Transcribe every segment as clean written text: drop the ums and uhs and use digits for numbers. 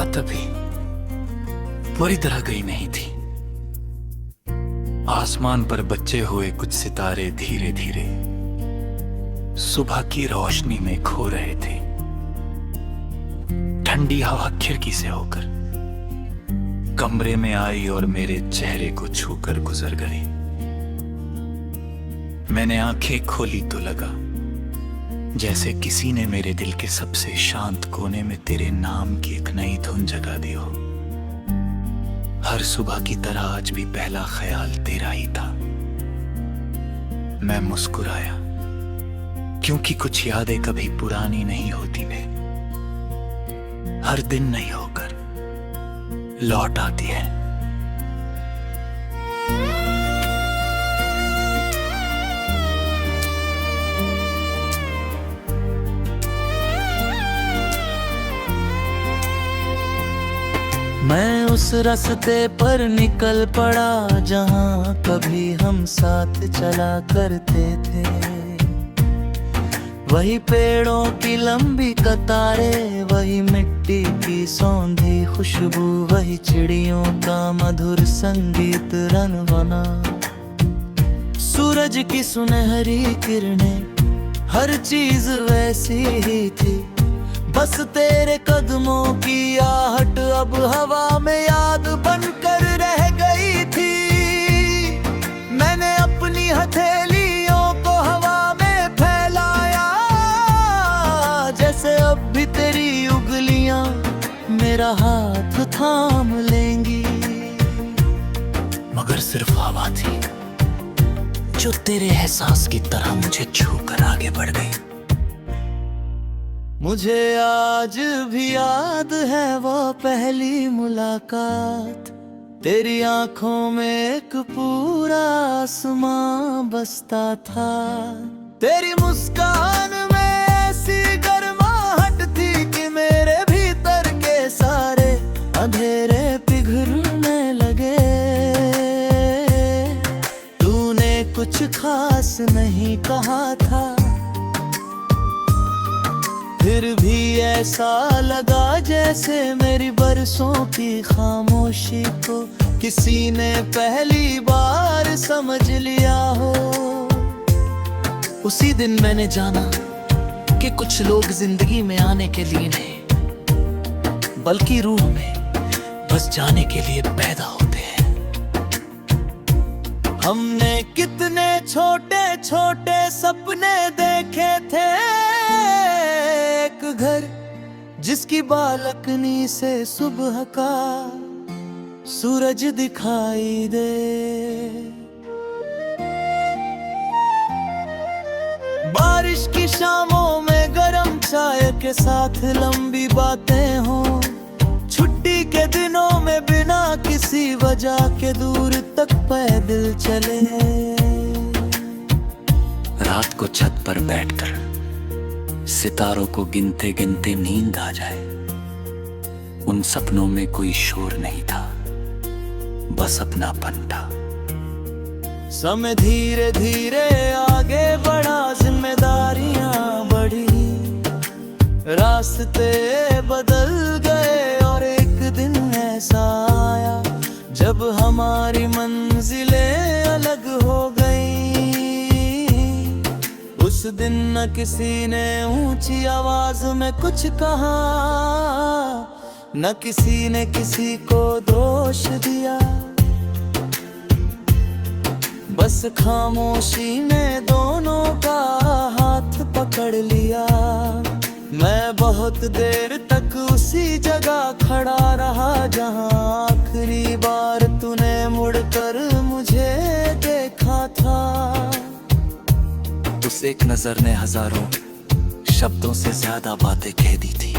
रात अभी पूरी तरह गई नहीं थी। आसमान पर बचे हुए कुछ सितारे धीरे धीरे सुबह की रोशनी में खो रहे थे। ठंडी हवा खिड़की से होकर कमरे में आई और मेरे चेहरे को छूकर गुजर गई। मैंने आंखें खोली तो लगा जैसे किसी ने मेरे दिल के सबसे शांत कोने में तेरे नाम की एक नई धुन जगा दी हो। हर सुबह की तरह आज भी पहला ख्याल तेरा ही था। मैं मुस्कुराया क्योंकि कुछ यादें कभी पुरानी नहीं होती वे हर दिन नहीं होकर लौट आती है। मैं उस रास्ते पर निकल पड़ा जहाँ कभी हम साथ चला करते थे। वही पेड़ों की लंबी कतारें, वही मिट्टी की सौंधी खुशबू, वही चिड़ियों का मधुर संगीत रनवना। सूरज की सुनहरी किरणें, हर चीज वैसी ही थी। बस तेरे कदमों की आहट अब हवा में याद बनकर रह गई थी। मैंने अपनी हथेलियों को हवा में फैलाया, जैसे अब भी तेरी उंगलियां मेरा हाथ थाम लेंगी। मगर सिर्फ हवा थी जो तेरे एहसास की तरह मुझे छूकर आगे बढ़ गई। मुझे आज भी याद है वो पहली मुलाकात। तेरी आंखों में एक पूरा आसमां बसता था। तेरी मुस्कान में ऐसी गर्माहट थी कि मेरे भीतर के सारे अंधेरे पिघलने लगे। तूने कुछ खास नहीं कहा था, फिर भी ऐसा लगा जैसे मेरी बरसों की खामोशी को किसी ने पहली बार समझ लिया हो। उसी दिन मैंने जाना कि कुछ लोग जिंदगी में आने के लिए नहीं बल्कि रूह में बस जाने के लिए पैदा होते हैं। हमने कितने छोटे छोटे सपने देखे थे। एक घर जिसकी बालकनी से सुबह का सूरज दिखाई दे। बारिश की शामों में गरम चाय के साथ लंबी बातें हों। छुट्टी के दिनों में बिना किसी वजह के दूर तक पैदल चले। रात को छत पर बैठकर सितारों को गिनते गिनते नींद आ जाए। उन सपनों में कोई शोर नहीं था, बस अपनापन था। समय धीरे धीरे आगे बढ़ा, जिम्मेदारियां बढ़ी, रास्ते बदल गए और एक दिन ऐसा आया जब हमारी मंजिलें अलग हो गई। उस दिन न किसी ने ऊंची आवाज में कुछ कहा, न किसी ने किसी को दोष दिया। बस खामोशी ने दोनों का हाथ पकड़ लिया। मैं बहुत देर तक उसी जगह खड़ा रहा जहां आखिरी बार तूने मुड़कर मुझे देखा था। उस एक नजर ने हजारों शब्दों से ज्यादा बातें कह दी थी।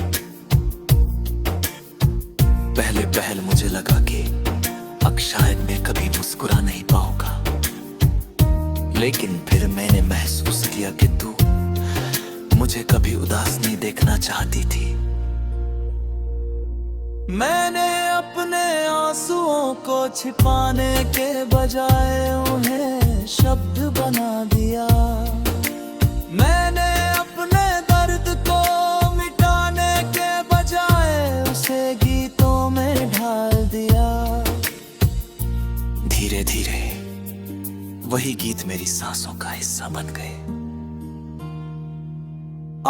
पहले पहल मुझे लगा कि अब शायद मैं कभी मुस्कुरा नहीं पाऊंगा, लेकिन फिर मैंने महसूस किया कि तू मुझे कभी उदास नहीं देखना चाहती थी। मैंने अपने आंसुओं को छिपाने के बजाय उन्हें शब्द बना दिया। मैंने अपने दर्द को मिटाने के बजाय उसे गीतों वही गीत मेरी सांसों का हिस्सा बन गए।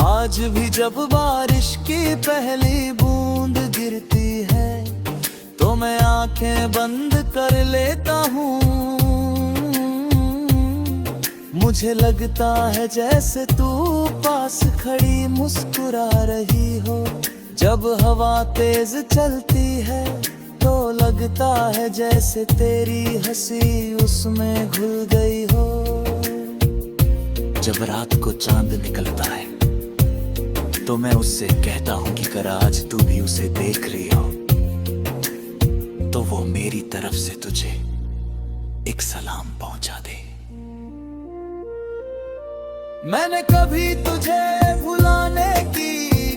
आज भी जब बारिश की पहली बूंद गिरती है तो मैं आंखें बंद कर लेता हूँ। मुझे लगता है जैसे तू पास खड़ी मुस्कुरा रही हो। जब हवा तेज चलती है तो लगता है जैसे तेरी हंसी उसमें घुल गई हो। जब रात को चांद निकलता है तो मैं उससे कहता हूँ कि अगर आज तू भी उसे देख रही हो तो वो मेरी तरफ से तुझे एक सलाम पहुंचा दे। मैंने कभी तुझे भुलाने की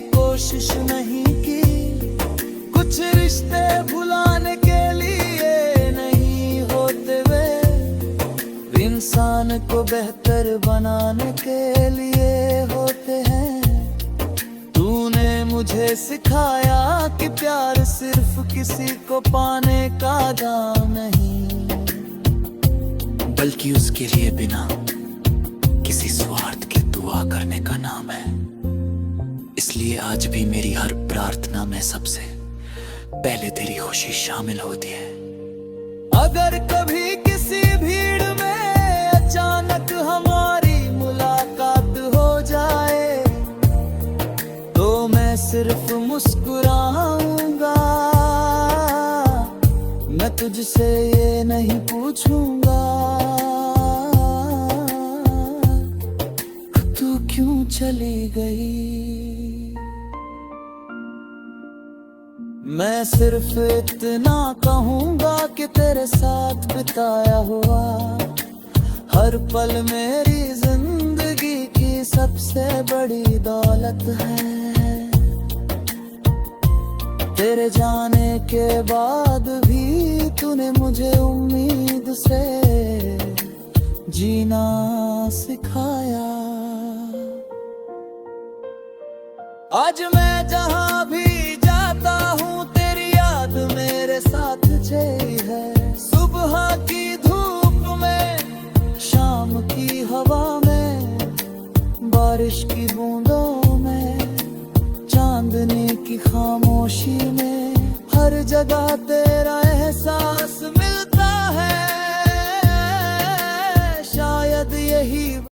कोशिश नहीं की, कुछ रिश्ते भुलाने के लिए नहीं होते वे, इंसान को बेहतर बनाने के लिए होते हैं। तूने मुझे सिखाया कि प्यार सिर्फ किसी को पाने का दाम नहीं, बल्कि उसके लिए बिना किसी स्वार्थ के दुआ करने का नाम है। इसलिए आज भी मेरी हर प्रार्थना में सबसे पहले तेरी खुशी शामिल होती है। अगर कभी किसी भीड़ में अचानक हमारी मुलाकात हो जाए तो मैं सिर्फ मुस्कुराऊंगा, मैं तुझसे ये नहीं पूछूंगा तू क्यों चली गई। मैं सिर्फ इतना कहूंगा कि तेरे साथ बिताया हुआ हर पल मेरी जिंदगी की सबसे बड़ी दौलत है। तेरे जाने के बाद भी तूने मुझे उम्मीद से जीना सिखाया। आज मैं जहां भी जाता हूँ तेरी याद मेरे साथ जई है। सुबह की धूप में, शाम की हवा में, बारिश की बूंदों में, चांदनी की खामोशी में, हर जगह तेरा एहसास मिलता है। शायद यही